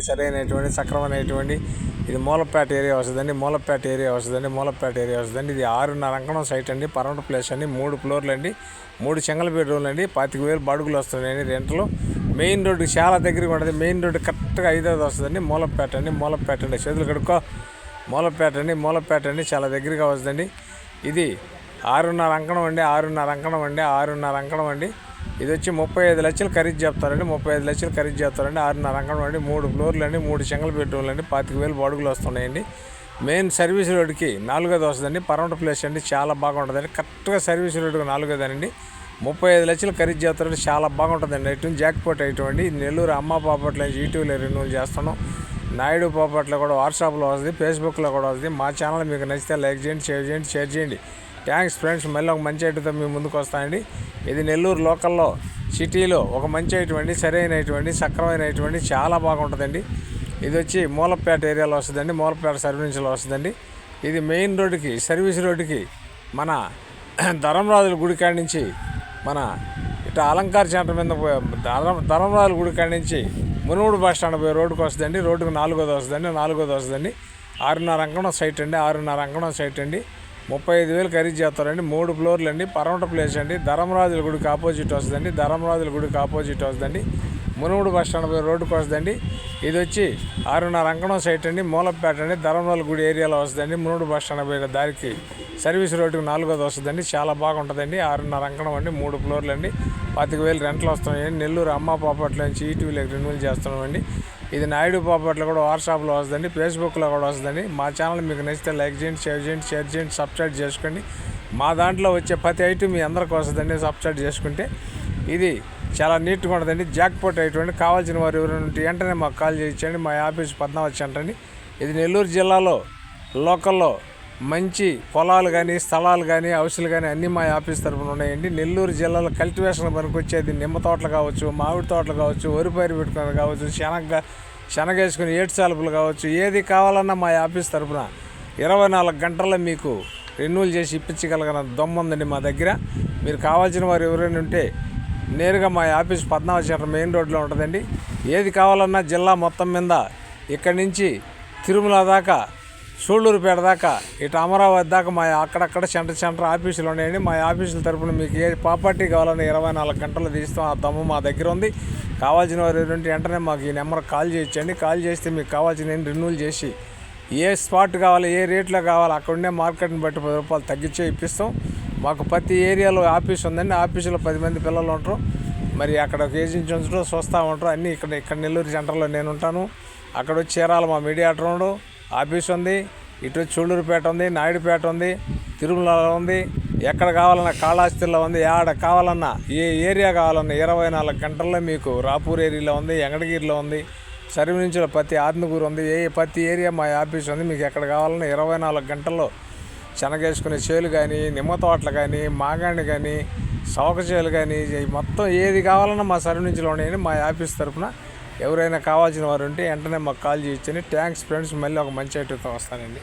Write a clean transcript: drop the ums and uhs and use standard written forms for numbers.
సరైనటువంటి సక్రమైనటువంటి ఇది మూలపేట ఏరియా వస్తుందండి. మూలపేట ఏరియా వస్తుందండి. ఇది 6.5 అంకణం సైట్ అండి. పర్మనెంట్ ప్లేస్ అండి. 3 ఫ్లోర్లు అండి. 3 సింగిల్ బెడ్రూమ్లు అండి. 25,000 బాడుగులు వస్తున్నాయండి రెంట్లు. మెయిన్ రోడ్డు చాలా దగ్గరగా ఉంటుంది. మెయిన్ రోడ్డు కరెక్ట్గా 5వ వస్తుందండి. మూలపేట అండి. చేతులు కడుక్కో. మూలపేట అండి. చాలా దగ్గరగా వస్తుందండి. ఇది 6.5 అంకణం అండి. ఇది వచ్చి 35 లక్షలు ఖరీదు చెప్తారండి. 6.5 అంకణం అండి. 3 ఫ్లోర్లు అండి. 3 సింగిల్ బెడ్రూమ్లు అండి. 25,000 బాడుగులు వస్తున్నాయండి. మెయిన్ సర్వీస్ రోడ్డుకి 4వ వస్తుందండి. పర్మనెంట్ ప్లేస్ అండి. చాలా బాగుంటుందండి. కరెక్ట్గా సర్వీస్ రోడ్డుకి 4వదండి. 35 లక్షలు ఖరీదు చేస్తారండి. చాలా బాగుంటుందండి. ఇటు జాక్పాట్ అయిటువంటి నెల్లూరు అమ్మ ప్రాపర్టీలో ఈటీవీలో రెన్యూల్ చేస్తున్నాం. నాయుడు ప్రాపర్టీలో కూడా వాట్సాప్లో వస్తుంది, ఫేస్బుక్లో కూడా వస్తుంది. మా ఛానల్ మీకు నచ్చితే లైక్ చేయండి, షేర్ చేయండి. Thanks friends. మళ్ళీ ఒక మంచి ఐటెంతో మీ ముందుకు వస్తాయండి. ఇది నెల్లూరు లోకల్లో సిటీలో ఒక మంచి ఐటెం సరైనటువంటి సక్రమైనటువంటి చాలా బాగుంటుందండి. ఇది వచ్చి మూలపేట ఏరియాలో వస్తుందండి. మూలపేట సర్వీస్లో వస్తుందండి. ఇది మెయిన్ రోడ్డుకి సర్వీస్ రోడ్డుకి మన ధర్మరాజుల గుడి కాడి నుంచి మన ఇట్లా అలంకార్ సెంటర్ మీద ధర్మరాజుల గుడి కాడి నుంచి మునుగుడు బస్ స్టాండ్ పోయే రోడ్డుకి వస్తుందండి. రోడ్డుకు 4వది వస్తుందండి. 6.5 అంకణం సైట్ అండి. 35,000 ఖరీదు చేస్తారండి. 3 ఫ్లోర్లు అండి. పర్మనెంట్ ప్లేస్ అండి. ధర్మరాజుల గుడికి ఆపోజిట్ వస్తుందండి. మునుగుడు బస్ స్టాండ్ పోయే రోడ్డుకి వస్తుందండి. ఇది వచ్చి 6.5 అంకణం సైట్ అండి. మూలపేట అండి. ధర్మరాజుల గుడి ఏరియాలో వస్తుందండి. మునుగుడు బస్ స్టాండ్ పోయే దారికి సర్వీస్ రోడ్డుకి 4వది వస్తుందండి. చాలా బాగుంటుందండి. 6.5 అంకణం అండి. 3 ఫ్లోర్లు అండి. 25,000 రెంట్లు వస్తున్నాయండి. నెల్లూరు అమ్మ ప్రాపర్టీలో నుంచి ఈటీవీలో రెన్యూల్ చేస్తున్నామండి. ఇది నాయుడు ప్రాపర్టీలో కూడా వాట్సాప్లో వస్తుందండి, ఫేస్బుక్లో కూడా వస్తుందండి. మా ఛానల్ మీకు నచ్చితే లైక్ చేయండి, షేర్ చేయండి, సబ్స్క్రైబ్ చేసుకోండి. మా దాంట్లో వచ్చే ప్రతి ఐటమ్ మీ అందరికీ వస్తుందండి. సబ్స్క్రైబ్ చేసుకుంటే ఇది చాలా నీట్గా ఉంటుందండి. జాక్పాట్ అయిటువంటి కావాల్సిన వారు ఎవరైనా ఉంటే వెంటనే మాకు కాల్ చేయించండి. మా ఆఫీస్ 14 సెంటర్. ఇది నెల్లూరు జిల్లాలో లోకల్లో మంచి పొలాలు కానీ స్థలాలు కానీ హౌసులు కానీ అన్నీ మా ఆఫీస్ తరఫున ఉన్నాయండి. నెల్లూరు జిల్లాలో కల్టివేషన్ పనికి వచ్చేది నిమ్మ తోటలు కావచ్చు, మామిడి తోటలు కావచ్చు, వరి పైరు పెట్టుకుని కావచ్చు, శనగ వేసుకుని ఏటు సాలుపులు కావచ్చు, ఏది కావాలన్నా మా ఆఫీస్ తరఫున 24 గంటల్లో మీకు రెన్యూల్ చేసి ఇప్పించగలిగిన దమ్ము ఉందండి మా దగ్గర. మీరు కావాల్సిన వారు ఎవరైనా ఉంటే నేరుగా మా ఆఫీస్ 14 సెంటర్ మెయిన్ రోడ్లో ఉంటుందండి. ఏది కావాలన్నా జిల్లా మొత్తం మీద ఇక్కడి నుంచి తిరుమల దాకా, సూళ్ళూరుపేట దాకా, ఇటు అమరావతి దాకా మా అక్కడక్కడ సెంటర్ ఆఫీసులు ఉన్నాయండి. మా ఆఫీసుల తరఫున మీకు ఏ ప్రాపర్టీ కావాలన్నా 24 గంటలు తీస్తాం. ఆ దమ్ము మా దగ్గర ఉంది. కావాల్సిన వారు ఏంటంటే వెంటనే మాకు ఈ నెంబర్కి కాల్ చేయించండి. కాల్ చేస్తే మీకు కావాల్సిన రెన్యూల్ చేసి ఏ స్పాట్ కావాలి, ఏ రేట్లో కావాలి అక్కడ ఉండే మార్కెట్ని బట్టి 10 రూపాయలు తగ్గించే ఇప్పిస్తాం. మాకు ప్రతి ఏరియాలో ఆఫీస్ ఉందండి. ఆఫీసులో 10 మంది పిల్లలు ఉంటారు. మరి అక్కడ ఒక ఏజెన్సీ ఉంచడం చూస్తూ ఉంటారు. అన్నీ ఇక్కడ నెల్లూరు సెంటర్లో నేను ఉంటాను. అక్కడ వచ్చి చీరాల మా మీడియాటర్ ఆఫీస్ ఉంది. ఇటు సూళ్ళూరుపేట ఉంది, నాయుడుపేట ఉంది, తిరుమలలో ఉంది. ఎక్కడ కావాలన్నా కాళహస్తిలో ఉంది. ఏడ కావాలన్నా ఏ ఏరియా కావాలన్నా 24 గంటల్లో మీకు రాపూర్ ఏరియాలో ఉంది, ఎంగడగిరిలో ఉంది, సర్వీసులో ప్రతి ఆత్మకూరు ఉంది. ప్రతి ఏరియా మా ఆఫీస్ ఉంది. మీకు ఎక్కడ కావాలన్నా 24 గంటల్లో శనగేసుకునే చేలు కానీ, నిమ్మ తోటలు కానీ, మాగాణి కానీ, సౌక చేలు కానీ మొత్తం ఏది కావాలన్నా మా సర్వీసులో ఉన్నాయని మా ఆఫీస్ తరఫున ఎవరైనా కావాల్సిన వారు ఉంటే వెంటనే మాకు కాల్ చేయొచ్చని. Thanks friends. మళ్ళీ ఒక మంచి ఐటెంతో వస్తానండి.